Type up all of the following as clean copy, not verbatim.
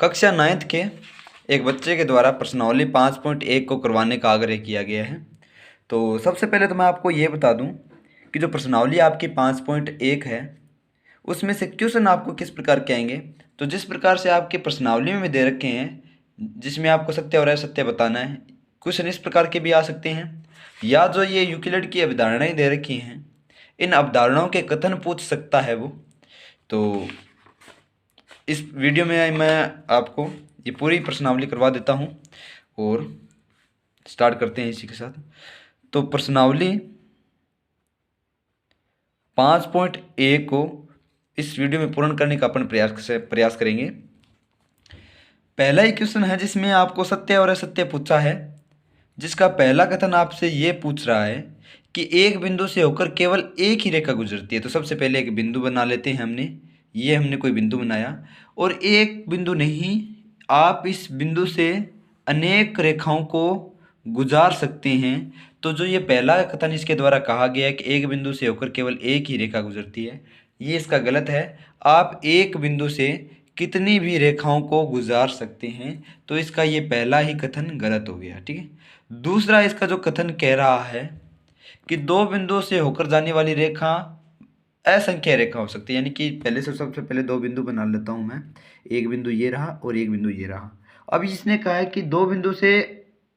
कक्षा 9th के एक बच्चे के द्वारा प्रश्नावली 5.1 को करवाने का आग्रह किया गया है। तो सबसे पहले तो मैं आपको ये बता दूं कि जो प्रश्नावली आपकी 5.1 है उसमें से क्वेश्चन आपको किस प्रकार के आएंगे। तो जिस प्रकार से आपके प्रश्नावली में दे रखे हैं, जिसमें आपको सत्य और असत्य बताना है, क्वेश्चन इस प्रकार के भी आ सकते हैं, या जो ये यूक्लिड की अवधारणाएं दे रखी हैं, इन अवधारणाओं के कथन पूछ सकता है वो। तो इस वीडियो में मैं आपको ये पूरी प्रश्नावली करवा देता हूँ और स्टार्ट करते हैं इसी के साथ। तो प्रश्नावली 5.1 को इस वीडियो में पूर्ण करने का अपन प्रयास करेंगे। पहला ही क्वेश्चन है जिसमें आपको सत्य और असत्य पूछा है, जिसका पहला कथन आपसे ये पूछ रहा है कि एक बिंदु से होकर केवल एक ही रेखा गुजरती है। तो सबसे पहले एक बिंदु बना लेते हैं हमने कोई बिंदु बनाया, और एक बिंदु नहीं, आप इस बिंदु से अनेक रेखाओं को गुजार सकते हैं। तो जो ये पहला कथन इसके द्वारा कहा गया है कि एक बिंदु से होकर केवल एक ही रेखा गुजरती है, ये इसका गलत है। आप एक बिंदु से कितनी भी रेखाओं को गुजार सकते हैं। तो इसका ये पहला ही कथन गलत हो गया। ठीक है। दूसरा इसका जो कथन कह रहा है कि दो बिंदुओं से होकर जाने वाली रेखा असंख्य रेखा हो सकती है, यानी कि सबसे पहले दो बिंदु बना लेता हूं मैं। एक बिंदु ये रहा और एक बिंदु ये रहा। अब इसने कहा है कि दो बिंदु से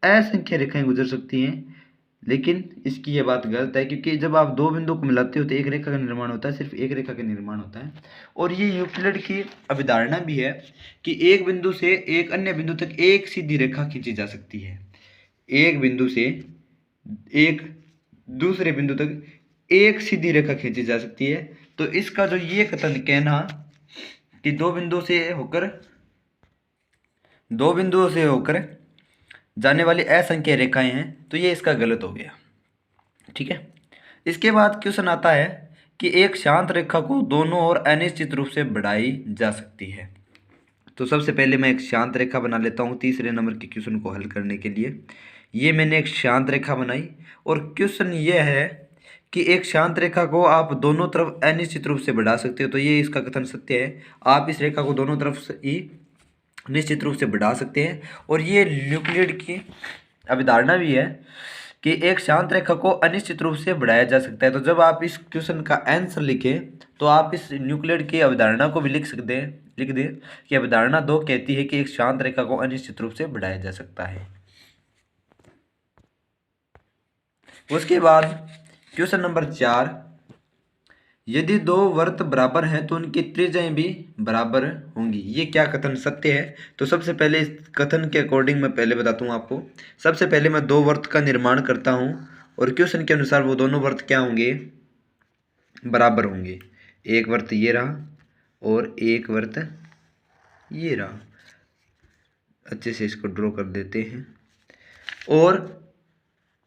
असंख्य रेखाएं गुजर सकती हैं, लेकिन इसकी ये बात गलत है, क्योंकि जब आप दो बिंदु को मिलाते हो तो एक रेखा का निर्माण होता है, सिर्फ एक रेखा का निर्माण होता है। और ये यूक्लिड की अवधारणा भी है कि एक बिंदु से एक अन्य बिंदु तक एक सीधी रेखा खींची जा सकती है। एक बिंदु से एक दूसरे बिंदु तक एक सीधी रेखा खींची जा सकती है। तो इसका जो ये कथन कहना कि दो बिंदुओं से होकर जाने वाली असंख्य रेखाएं हैं, तो ये इसका गलत हो गया। ठीक है। इसके बाद क्वेश्चन आता है कि एक शांत रेखा को दोनों ओर अनिश्चित रूप से बढ़ाई जा सकती है। तो सबसे पहले मैं एक शांत रेखा बना लेता हूँ तीसरे नंबर के क्वेश्चन को हल करने के लिए। ये मैंने एक शांत रेखा बनाई, और क्वेश्चन ये है कि एक शांत रेखा को आप दोनों तरफ अनिश्चित रूप से बढ़ा सकते हो। तो ये इसका कथन सत्य है। आप इस रेखा को दोनों तरफ से ही निश्चित रूप से बढ़ा सकते हैं, और ये यूक्लिड की अवधारणा भी है कि एक शांत रेखा को अनिश्चित रूप से बढ़ाया जा सकता है। तो जब आप इस क्वेश्चन का आंसर लिखें तो आप इस यूक्लिड की अवधारणा को भी लिख दें कि अवधारणा 2 कहती है कि एक शांत रेखा को अनिश्चित रूप से बढ़ाया जा सकता है। उसके बाद क्वेश्चन नंबर 4, यदि दो वृत्त बराबर हैं तो उनकी त्रिज्याएं भी बराबर होंगी। ये क्या कथन सत्य है? तो सबसे पहले इस कथन के अकॉर्डिंग मैं पहले बताता हूँ आपको। सबसे पहले मैं दो वृत्त का निर्माण करता हूँ, और क्वेश्चन के अनुसार वो दोनों वृत्त क्या होंगे? बराबर होंगे। एक वृत्त ये रहा और एक वृत्त ये रहा। अच्छे से इसको ड्रॉ कर देते हैं। और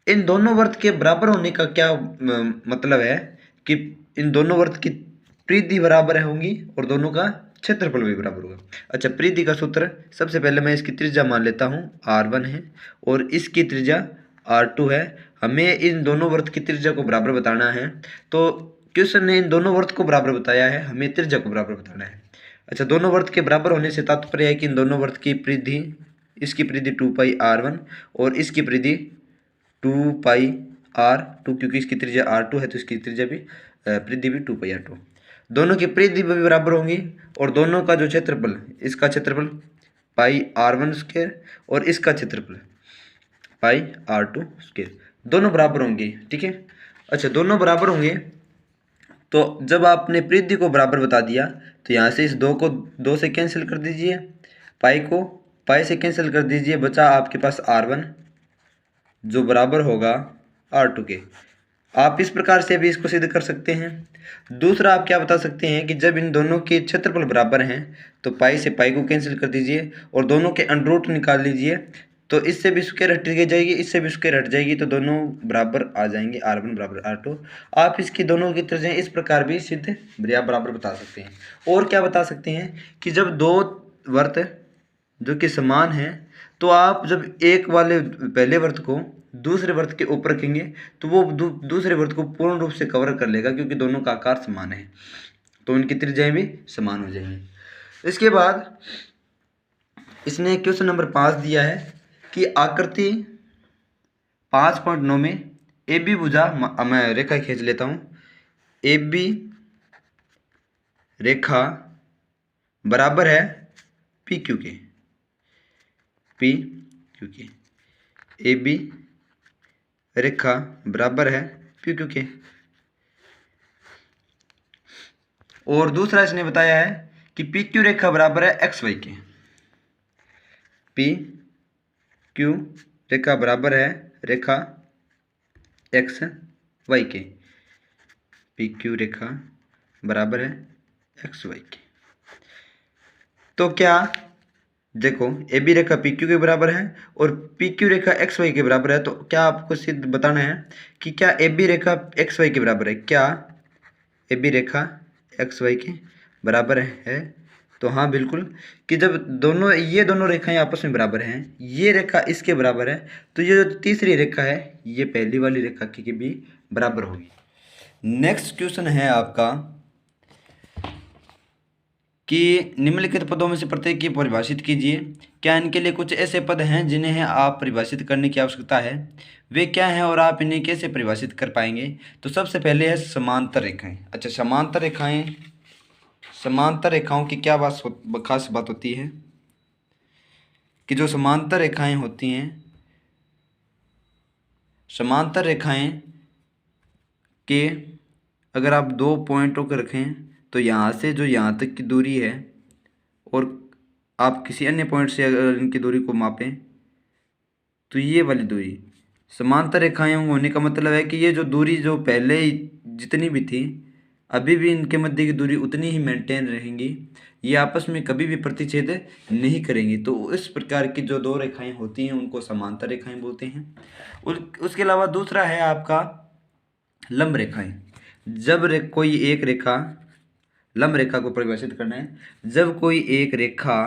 इन दोनों वृत्त के बराबर होने का क्या मतलब है कि इन दोनों वृत्त की परिधि बराबर होंगी और दोनों का क्षेत्रफल भी बराबर होगा। अच्छा, परिधि का सूत्र, सबसे पहले मैं इसकी त्रिज्या मान लेता हूँ r1 है और इसकी त्रिज्या r2 है। हमें इन दोनों वृत्त की त्रिज्या को बराबर बताना है। तो क्वेश्चन ने इन दोनों वृत्त को बराबर बताया है, हमें त्रिज्या को बराबर बताना है। अच्छा, दोनों वृत्त के बराबर होने से तात्पर्य है कि इन दोनों वृत्त की परिधि, इसकी परिधि 2πr1 और इसकी परिधि 2πr2, क्योंकि इसकी त्रिज्या r2 है तो इसकी त्रिज्या भी परिधि भी 2πr2। दोनों की परिधि भी बराबर होंगी, और दोनों का जो क्षेत्रफल, इसका क्षेत्रफल πr1² और इसका क्षेत्रफल πr2², दोनों बराबर होंगे। ठीक है। अच्छा, दोनों बराबर होंगे तो जब आपने परिधि को बराबर बता दिया तो यहाँ से इस 2 को 2 से कैंसिल कर दीजिए, पाई को पाई से कैंसिल कर दीजिए, बचा आपके पास r1 जो बराबर होगा r2 के। आप इस प्रकार से भी इसको सिद्ध कर सकते हैं। दूसरा आप क्या बता सकते हैं कि जब इन दोनों के क्षेत्रफल बराबर हैं तो पाई से पाई को कैंसिल कर दीजिए और दोनों के अंडर रूट निकाल लीजिए। तो इससे भी स्क्वायर हट जाएगी, इससे भी स्क्वायर हट जाएगी, तो दोनों बराबर आ जाएंगे, r1 बराबर r2। आप इसकी दोनों की त्रिज्याएं इस प्रकार भी सिद्ध या बराबर बता सकते हैं। और क्या बता सकते हैं कि जब दो वृत्त जो कि समान हैं, तो आप जब एक वाले पहले वृत्त को दूसरे वृत्त के ऊपर रखेंगे तो वो दूसरे वृत्त को पूर्ण रूप से कवर कर लेगा, क्योंकि दोनों का आकार समान है, तो उनकी त्रिज्याएं भी समान हो जाएंगी। इसके बाद इसने क्वेश्चन नंबर 5 दिया है कि आकृति 5.9 में ए बी भुजा, मैं रेखा खींच लेता हूँ, ए बी रेखा बराबर है पी क्यू के, पी क्यू के, ए बी रेखा बराबर है पी क्यू के। और दूसरा इसने बताया है कि पी क्यू रेखा बराबर है एक्स वाई के, पी क्यू रेखा बराबर है रेखा एक्स वाई के, पी क्यू रेखा बराबर है एक्स वाई के। तो क्या देखो ए बी रेखा पी क्यू के बराबर है और पी क्यू रेखा एक्स वाई के बराबर है, तो क्या आपको सिद्ध बताना है कि क्या ए बी रेखा एक्स वाई के बराबर है, क्या ए बी रेखा एक्स वाई के बराबर है। तो हाँ बिल्कुल, कि जब दोनों ये दोनों रेखाएं आपस में बराबर हैं, ये रेखा इसके बराबर है, तो ये जो तीसरी रेखा है ये पहली वाली रेखा की भी बराबर होगी। नेक्स्ट क्वेश्चन है आपका कि निम्नलिखित पदों में से प्रत्येक की परिभाषित कीजिए। क्या इनके लिए कुछ ऐसे पद हैं जिन्हें आप परिभाषित करने की आवश्यकता है, वे क्या हैं और आप इन्हें कैसे परिभाषित कर पाएंगे। तो सबसे पहले है समांतर रेखाएं। अच्छा, समांतर रेखाएं, समांतर रेखाओं की क्या खास बात होती है कि जो समांतर रेखाएं होती हैं, समांतर रेखाएं के अगर आप दो पॉइंटों को रखें तो यहाँ से जो यहाँ तक की दूरी है और आप किसी अन्य पॉइंट से अगर इनकी दूरी को मापें तो ये वाली दूरी समांतर रेखाएं होने का मतलब है कि ये जो दूरी जो पहले जितनी भी थी अभी भी इनके मध्य की दूरी उतनी ही मेंटेन रहेंगी, ये आपस में कभी भी प्रतिच्छेद नहीं करेंगी। तो इस प्रकार की जो दो रेखाएं होती हैं उनको समांतर रेखाएं बोलते हैं। उसके अलावा दूसरा है आपका लंब रेखाएं। जब कोई एक रेखा, लंब रेखा को परिभाषित करना है, जब कोई एक रेखा,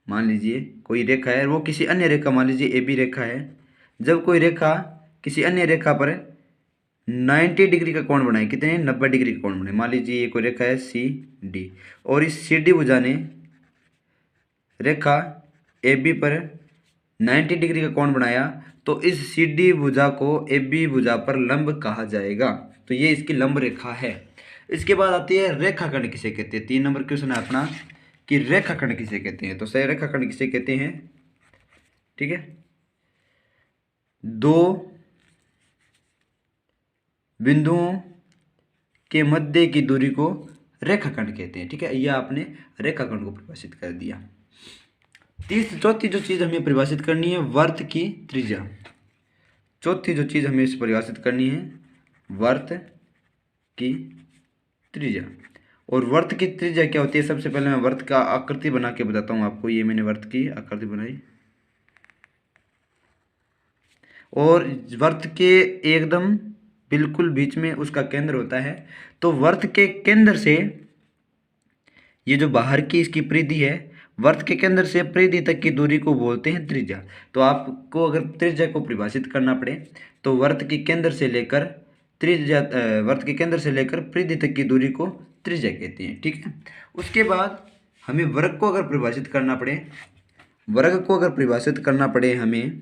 मान लीजिए कोई रेखा है वो किसी अन्य रेखा, मान लीजिए ए बी रेखा है, जब कोई रेखा किसी अन्य रेखा पर 90 डिग्री का कोण बनाए, कितने 90 डिग्री का कोण बनाए, मान लीजिए ये कोई रेखा है सी डी और इस सी डी भुजा ने रेखा ए बी पर 90 डिग्री का कोण बनाया, तो इस सी डी भुजा को ए बी भुजा पर लंब कहा जाएगा। तो ये इसकी लंब रेखा है। इसके बाद आती है रेखाखंड किसे कहते हैं। 3 नंबर क्वेश्चन है अपना कि रेखाखंड किसे कहते हैं। तो सही रेखाखंड किसे कहते हैं, ठीक है, दो बिंदुओं के मध्य की दूरी को रेखाखंड कहते हैं, ठीक है। यह आपने रेखाखंड को परिभाषित कर दिया। चौथी जो चीज़ हमें परिभाषित करनी है वर्त की त्रिज्या। चौथी जो चीज़ हमें इसे परिभाषित करनी है वर्त की त्रिज्या। और वर्त की त्रिज्या क्या होती है, सबसे पहले मैं वर्त का आकृति बना के बताता हूँ आपको। ये मैंने वर्त की आकृति बनाई और वर्त के एकदम बिल्कुल बीच में उसका केंद्र होता है। तो वर्त के केंद्र से ये जो बाहर की इसकी परिधि है, वर्त के केंद्र से परिधि तक की दूरी को बोलते हैं त्रिज्या। तो आपको अगर त्रिज्या को परिभाषित करना पड़े तो वर्त के केंद्र से लेकर त्रिज्या, वर्त के केंद्र से लेकर परिधि तक की दूरी को त्रिज्या कहते हैं, ठीक है। उसके बाद हमें वर्ग को अगर परिभाषित करना पड़े, वर्ग को अगर परिभाषित करना पड़े हमें,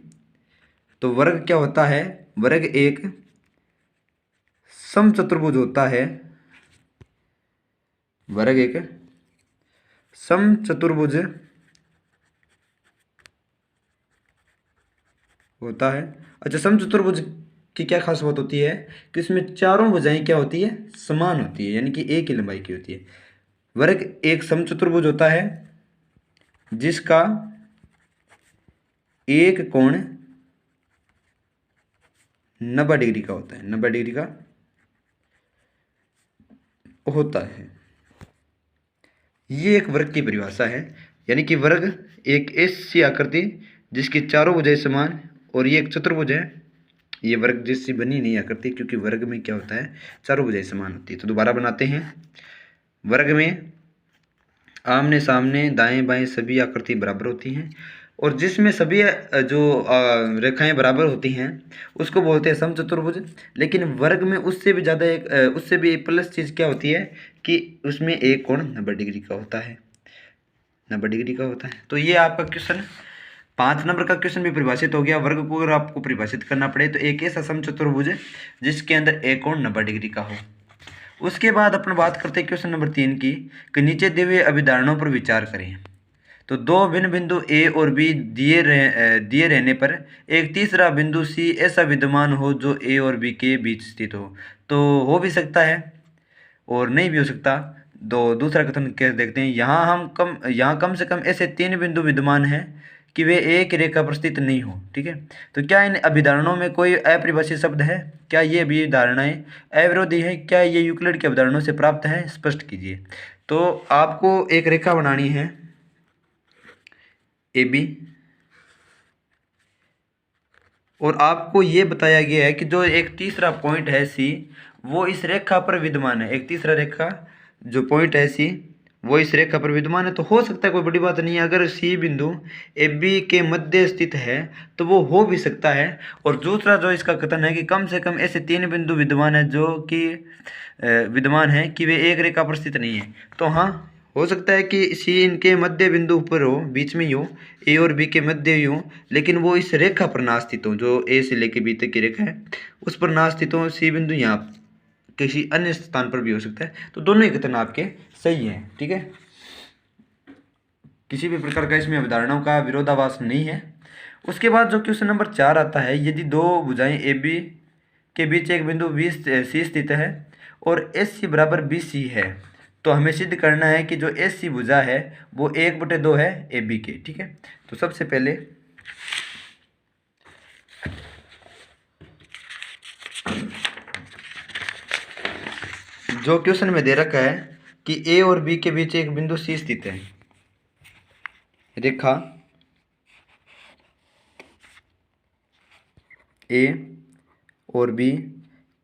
तो वर्ग क्या होता है, वर्ग एक समचतुर्भुज होता है, वर्ग एक समचतुर्भुज होता है। अच्छा, समचतुर्भुज की क्या खास बात होती है कि इसमें चारों भुजाएं क्या होती है, समान होती है, यानी कि एक ही लंबाई की होती है। वर्ग एक समचतुर्भुज होता है जिसका एक कोण 90 डिग्री का होता है, 90 डिग्री का होता है। ये एक वर्ग की परिभाषा है, यानी कि वर्ग एक ऐसी आकृति जिसकी चारों भुजाएं समान, और ये एक चतुर्भुज है। ये वर्ग जैसी बनी नहीं आकृति, क्योंकि वर्ग में क्या होता है, चारों भुजाएं समान होती है। तो दोबारा बनाते हैं। वर्ग में आमने सामने दाएं बाएं सभी आकृति बराबर होती हैं, और जिसमें सभी जो रेखाएं बराबर होती हैं उसको बोलते हैं समचतुर्भुज। लेकिन वर्ग में उससे भी ज़्यादा उससे भी प्लस चीज़ क्या होती है कि उसमें एक कोण 90 डिग्री का होता है। 90 डिग्री का होता है। तो ये आपका क्वेश्चन 5 नंबर का क्वेश्चन भी परिभाषित हो गया। वर्ग को अगर आपको परिभाषित करना पड़े तो एक ऐसा समचतुर्भुज जिसके अंदर एक कोण 90 डिग्री का हो। उसके बाद अपन बात करते हैं क्वेश्चन नंबर 3 की, कि नीचे दिए हुए अभिधारणाओं पर विचार करें। तो दो भिन्न बिंदु ए और बी दिए रहने पर एक तीसरा बिंदु सी ऐसा विद्यमान हो जो ए और बी के बीच स्थित हो। तो हो भी सकता है और नहीं भी हो सकता। दूसरा कथन कैसे देखते हैं, यहाँ कम से कम ऐसे 3 बिंदु विद्यमान हैं कि वे एक रेखा पर स्थित नहीं हो। ठीक है, तो क्या इन अभिधारणाओं में कोई अपरिभाषित शब्द है? क्या ये अभिधारणाएं अविरोधी है? क्या ये यूक्लिड की अभिधारणाओं से प्राप्त है? स्पष्ट कीजिए। तो आपको एक रेखा बनानी है ए बी, और आपको ये बताया गया है कि जो एक तीसरा पॉइंट है सी वो इस रेखा पर विद्यमान है। एक तीसरा रेखा जो पॉइंट है सी वो इस रेखा पर विद्यमान है। तो हो सकता है, कोई बड़ी बात नहीं है। अगर सी बिंदु ए बी के मध्य स्थित है तो वो हो भी सकता है। और दूसरा जो इसका कथन है कि कम से कम ऐसे 3 बिंदु विद्यमान है जो कि विद्यमान है कि वे एक रेखा पर स्थित नहीं है। तो हाँ, हो सकता है कि सी इनके मध्य बिंदु पर हो, बीच में ही हो, ए और बी के मध्य ही हो, लेकिन वो इस रेखा पर ना स्थित हो, जो ए से लेके बी तक की रेखा है उस पर ना स्थित हो। सी बिंदु यहाँ किसी अन्य स्थान पर भी हो सकता है। तो दोनों ही कथन आपके सही हैं। ठीक है, किसी भी प्रकार का इसमें अवधारणाओं का विरोधाभास नहीं है। उसके बाद जो क्वेश्चन नंबर 4 आता है, यदि दो भुजाएं ए बी के बीच एक बिंदु बी सी स्थित है और एस सी बराबर बी सी है, तो हमें सिद्ध करना है कि जो एस सी भुजा है वो 1/2 है ए बी के। ठीक है, तो सबसे पहले जो क्वेश्चन में दे रखा है कि ए और बी के बीच एक बिंदु सी स्थित है, रेखा ए और बी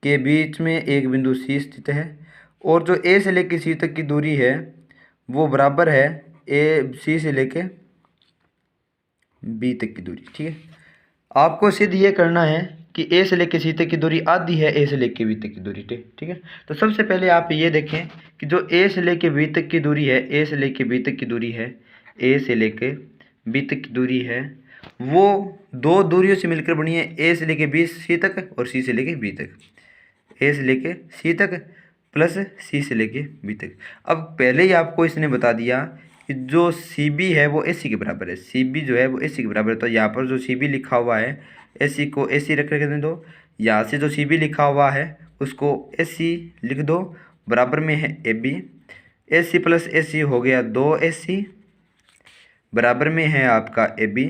के बीच में एक बिंदु सी स्थित है और जो ए से लेकर सी तक की दूरी है वो बराबर है ए सी से लेके बी तक की दूरी। ठीक है, आपको सिद्ध ये करना है कि ए से लेके सी तक की दूरी आधी है ए से लेके बी तक की दूरी। ठीक है, तो सबसे पहले आप ये देखें कि जो ए से लेके बी तक की दूरी है, ए से लेके बी तक की दूरी है, ए से लेके बी तक की दूरी है, वो दो दूरियों से मिलकर बनी है, ए से लेके बी सी तक और सी से लेके बी तक। ए से लेके सी तक प्लस सी से लेके बी तक। अब पहले ही आपको इसने बता दिया कि जो सी बी है वो ए सी के बराबर है। सी बी जो है वो ए सी के बराबर है। तो यहाँ पर जो सी बी लिखा हुआ है ए सी को ए सी रख दें दो। यहाँ से जो सी बी लिखा हुआ है उसको ए सी लिख दो, बराबर में है A B. A C plus ए सी हो गया 2AC, बराबर में है आपका ए बी।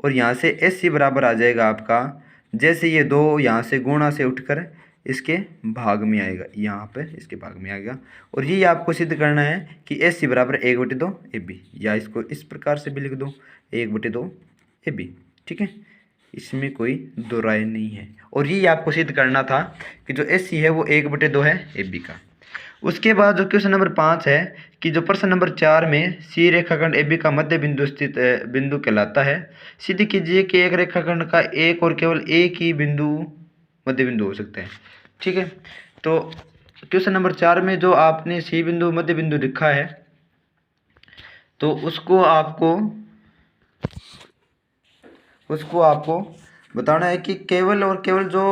और यहाँ से एस सी बराबर आ जाएगा आपका, जैसे ये 2 यहाँ से गुणा से उठकर इसके भाग में आएगा, यहाँ पर इसके भाग में आएगा। और ये आपको सिद्ध करना है कि एस सी बराबर 1/2 ए बी, या इसको इस प्रकार से भी लिख दो 1/2 ए बी। ठीक है, इसमें कोई दो राय नहीं है। और ये आपको सिद्ध करना था कि जो एस सी है वो 1/2 है ए बी का। उसके बाद जो क्वेश्चन नंबर 5 है कि जो प्रश्न नंबर 4 में सी रेखाखंड ए बी का मध्य बिंदु स्थित बिंदु कहलाता है। सिद्ध कीजिए कि एक रेखाखंड का एक और केवल एक ही बिंदु मध्य बिंदु हो सकता है। ठीक है, तो क्वेश्चन नंबर 4 में जो आपने सी बिंदु मध्य बिंदु लिखा है तो उसको आपको बताना है कि केवल और केवल जो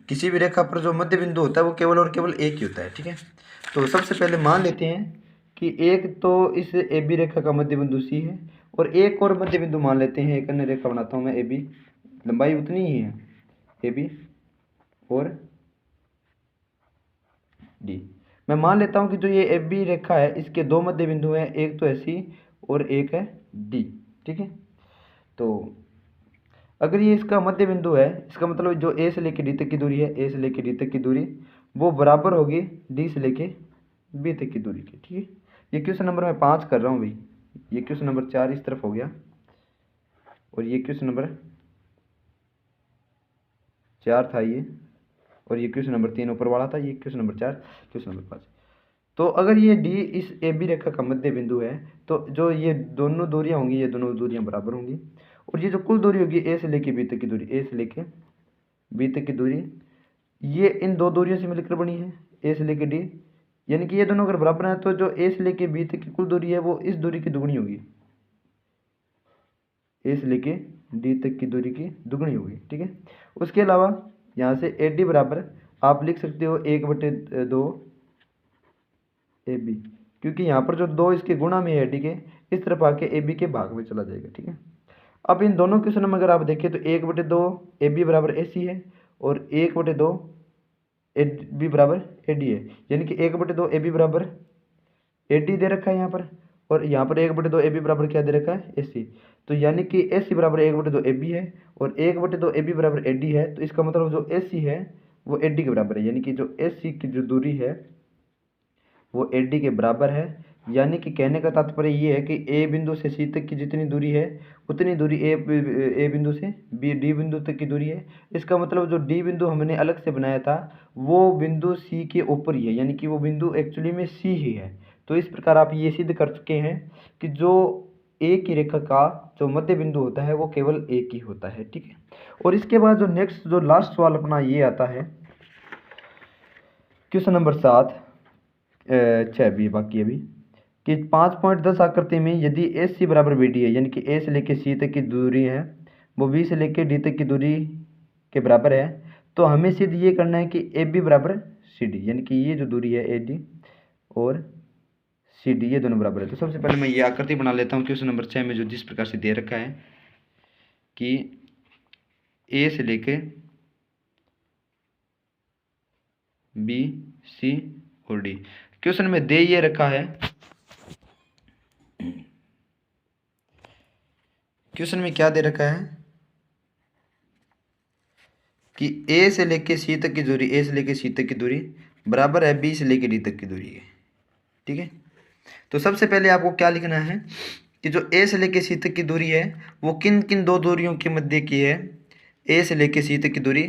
किसी भी रेखा पर जो मध्य बिंदु होता है वो केवल और केवल एक ही होता है। ठीक है, तो सबसे पहले मान लेते हैं कि एक तो इस ए बी रेखा का मध्य बिंदु सी है और एक और मध्य बिंदु मान लेते हैं। एक अन्य रेखा बनाता हूँ मैं ए बी, लंबाई उतनी ही है ए बी और डी। मैं मान लेता हूँ कि जो ये ए बी रेखा है इसके 2 मध्य बिंदु हैं, एक तो है सी और एक है डी। ठीक है, तो अगर ये इसका मध्य बिंदु है, इसका मतलब जो ए से लेके डी तक की दूरी है, ए से लेके डी तक की दूरी वो बराबर होगी डी से लेके बी तक की दूरी की। ठीक है, ये क्वेश्चन नंबर मैं 5 कर रहा हूँ भाई। ये क्वेश्चन नंबर 4 इस तरफ हो गया और ये क्वेश्चन नंबर 4 था ये, और ये क्वेश्चन नंबर 3 ऊपर वाला था। ये क्वेश्चन नंबर 4, क्वेश्चन नंबर 5। तो अगर ये डी इस ए बी रेखा का मध्य बिंदु है तो जो ये दोनों दूरियां होंगी, ये दोनों दूरियां बराबर होंगी। और ये जो कुल दूरी होगी ए से लेके बी तक की दूरी, ए से लेके बी तक की दूरी, ये इन 2 दूरियों से मिलकर बनी है, ए से लेके डी, यानी कि ये दोनों अगर बराबर हैं तो जो ए से लेके बी तक की कुल दूरी है वो इस दूरी की दुगनी होगी, ए से लेके डी तक की दूरी की दुगनी होगी, ठीक है। उसके अलावा यहाँ से ए डी बराबर आप लिख सकते हो 1/2 ए बी, क्योंकि यहाँ पर जो 2 इसके गुणा में है ए डी के, इस तरफ आके ए बी के भाग में चला जाएगा, ठीक है। अब इन दोनों क्वेश्चन में अगर आप देखें तो 1/2 ए बी बराबर ए सी है और 1/2 ए बी बराबर ए डी है, यानी कि 1/2 ए बी बराबर ए डी दे रखा है यहाँ पर, और यहाँ पर 1/2 ए बी बराबर क्या दे रखा है, ए सी। तो यानी कि ए सी बराबर 1/2 ए बी है और 1/2 ए बी बराबर ए डी है, तो इसका मतलब जो ए सी है वो ए डी के बराबर है, यानी कि जो ए सी की जो दूरी है वो ए डी के बराबर है। यानी कि कहने का तात्पर्य ये है कि ए बिंदु से सी तक की जितनी दूरी है उतनी दूरी ए बिंदु से बी डी बिंदु तक की दूरी है। इसका मतलब जो डी बिंदु हमने अलग से बनाया था वो बिंदु सी के ऊपर ही है, यानी कि वो बिंदु एक्चुअली में सी ही है। तो इस प्रकार आप ये सिद्ध कर चुके हैं कि जो ए की रेखा का जो मध्य बिंदु होता है वो केवल एक ही होता है, ठीक है। और इसके बाद जो नेक्स्ट जो लास्ट सवाल अपना ये आता है क्वेश्चन नंबर 7 6 भी बाकी अभी, कि 5.10 आकृति में यदि एस सी बराबर बी डी है, यानी कि ए से लेके सी तक की दूरी है वो बी से लेके डी तक की दूरी के बराबर है, तो हमें सिद्ध ये करना है कि ए बी बराबर सी डी, यानी कि ये जो दूरी है ए डी और सी डी ये दोनों बराबर है। तो सबसे पहले मैं ये आकृति बना लेता हूँ क्वेश्चन नंबर 6 में जो जिस प्रकार से दे रखा है कि ए से लेके बी सी और डी। क्वेश्चन में दे ये रखा है, क्वेश्चन में क्या दे रखा है कि ए से लेके सी तक की दूरी, ए से लेके सी तक की दूरी बराबर है बी से लेके डी तक की दूरी है, ठीक है। तो सबसे पहले आपको क्या लिखना है कि जो ए से लेके सी तक की दूरी है वो किन किन दो दूरियों के मध्य की है। ए से लेके सी तक की दूरी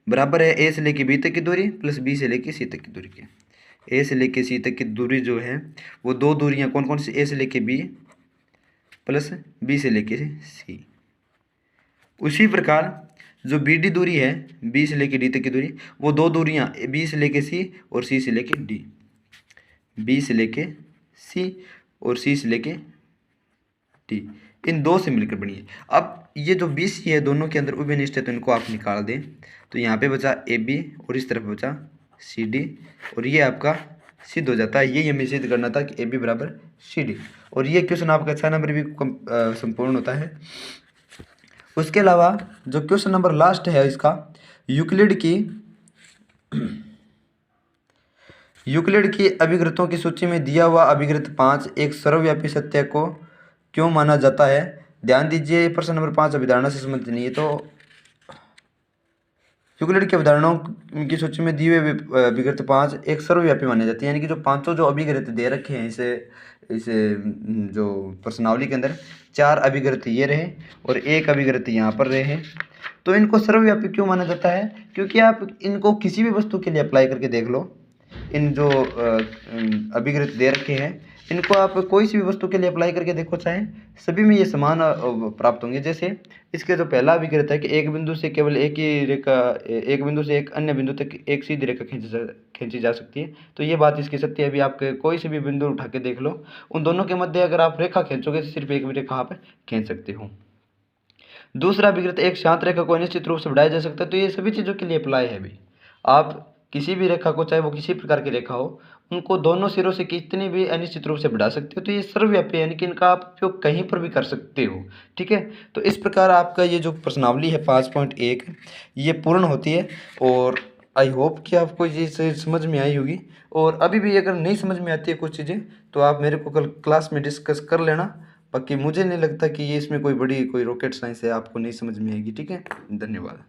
बराबर है ए से लेके बी तक की दूरी प्लस बी से लेके सी तक की दूरी की। ए से लेके सी तक की दूरी जो है वो दो दूरियां कौन कौन सी, ए से लेके बी प्लस बी से लेके सी। उसी प्रकार जो बी डी दूरी है बी से लेके डी तक की दूरी वो दो दूरियां बी से लेके सी और सी से लेके डी, बी से लेके सी और सी से लेके डी, इन दो से मिलकर बनी है। अब ये जो बी सी है दोनों के अंदर उभयनिष्ठ है तो इनको आप निकाल दें, तो यहाँ पे बचा ए बी और इस तरफ बचा सी डी और ये आपका सिद्ध हो जाता है। ये हमें सिद्ध करना था कि ए बी बराबर सी डी, और ये क्वेश्चन आपका 6 नंबर भी संपूर्ण होता है। उसके अलावा जो क्वेश्चन नंबर लास्ट है इसका यूक्लिड की अभिकृतों की सूची में दिया हुआ अभिकृत 5 एक सर्वव्यापी सत्य को क्यों माना जाता है। ध्यान दीजिए प्रश्न नंबर 5 अभिधारणा से संबंधित है। तो यूक्लिड के अभिधारणाओं की सूची में दिए हुए अभिकृत 5 एक सर्वव्यापी माने जाते हैं, यानी कि जो पांचों जो अभिकृत दे रखे हैं इसे जो प्रश्नावली के अंदर 4 अभिकृत ये रहे और एक अभिकृत यहाँ पर रहे हैं। तो इनको सर्वव्यापी क्यों माना जाता है, क्योंकि आप इनको किसी भी वस्तु के लिए अप्लाई करके देख लो। इन जो अभिकृत दे रखे हैं इनको आप कोई सी भी वस्तु के लिए अप्लाई करके देखो, चाहे सभी में ये समान प्राप्त होंगे। जैसे इसके जो पहला अभिकृत है कि एक बिंदु से केवल एक ही रेखा, एक बिंदु से एक अन्य बिंदु तक एक सीधी रेखा खींची जा सकती है, तो ये बात इसकी सत्य है। अभी आप कोई से भी बिंदु उठा के देख लो, उन दोनों के मध्य अगर आप रेखा खींचोगे तो सिर्फ एक भी रेखा आप खींच सकते हो। दूसरा अभिकृत एक शांत रेखा को निश्चित रूप से बढ़ाया जा सकता है, तो ये सभी चीज़ों के लिए अप्लाई है। अभी आप किसी भी रेखा को, चाहे वो किसी प्रकार की रेखा हो, उनको दोनों सिरों से कितनी भी अनिश्चित रूप से बढ़ा सकते हो, तो ये सर्वव्यापी यानी कि इनका आप उपयोग कहीं पर भी कर सकते हो, ठीक है। तो इस प्रकार आपका ये जो प्रश्नावली है 5.1 ये पूर्ण होती है, और आई होप कि आपको ये समझ में आई होगी। और अभी भी अगर नहीं समझ में आती है कुछ चीज़ें तो आप मेरे को कल क्लास में डिस्कस कर लेना। बाकी मुझे नहीं लगता कि ये इसमें कोई बड़ी कोई रॉकेट साइंस है, आपको नहीं समझ में आएगी, ठीक है। धन्यवाद।